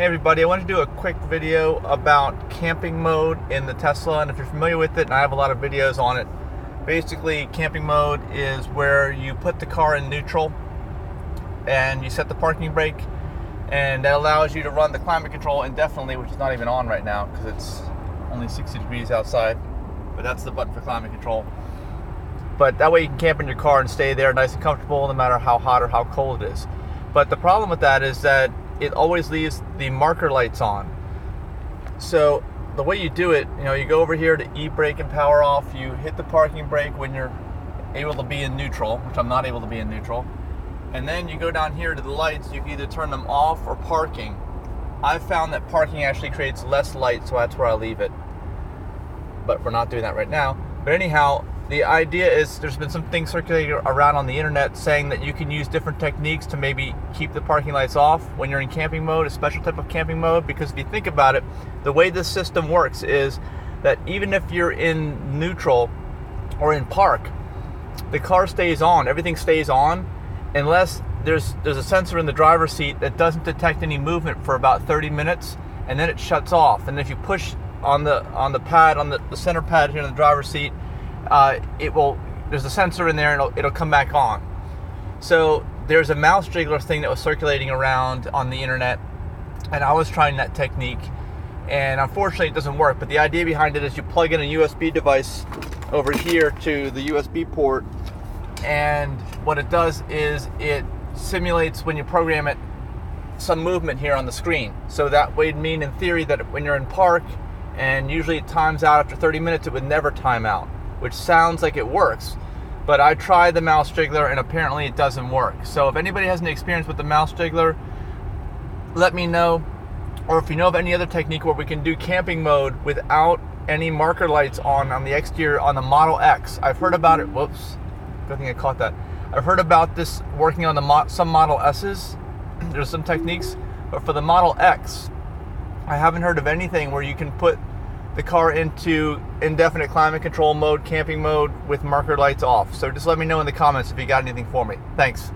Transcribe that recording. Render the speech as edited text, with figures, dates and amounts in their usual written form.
Hey everybody, I want to do a quick video about camping mode in the Tesla, and if you're familiar with it, and I have a lot of videos on it, basically camping mode is where you put the car in neutral and you set the parking brake, and that allows you to run the climate control indefinitely, which is not even on right now because it's only 60 degrees outside, but that's the button for climate control. But that way you can camp in your car and stay there nice and comfortable no matter how hot or how cold it is. But the problem with that is that it always leaves the marker lights on. So the way you do it, you go over here to e-brake and power off, you hit the parking brake when you're able to be in neutral, which I'm not able to be in neutral, and then you go down here to the lights. You can either turn them off or parking. I've found that parking actually creates less light, so that's where I leave it. But we're not doing that right now. But anyhow, the idea is there's been some things circulating around on the internet saying that you can use different techniques to maybe keep the parking lights off when you're in camping mode, a special type of camping mode, because if you think about it, the way this system works is that even if you're in neutral or in park, the car stays on, everything stays on, unless there's a sensor in the driver's seat that doesn't detect any movement for about 30 minutes, and then it shuts off. And if you push on the pad, on the center pad here in the driver's seat, there's a sensor in there and it'll come back on. So there's a mouse jiggler thing that was circulating around on the internet, and I was trying that technique, and unfortunately it doesn't work. But the idea behind it is you plug in a USB device over here to the USB port, and what it does is it simulates, when you program it, some movement here on the screen. So that would mean in theory that when you're in park, and usually it times out after 30 minutes, it would never time out, which sounds like it works, but I tried the mouse jiggler and apparently it doesn't work. So if anybody has any experience with the mouse jiggler, let me know. Or if you know of any other technique where we can do camping mode without any marker lights on the exterior on the Model X. I've heard about it. Whoops, good thing I caught that. I've heard about this working on some Model S's. There's some techniques, but for the Model X, I haven't heard of anything where you can put the car into indefinite climate control mode, camping mode, with marker lights off. So just let me know in the comments if you got anything for me. Thanks.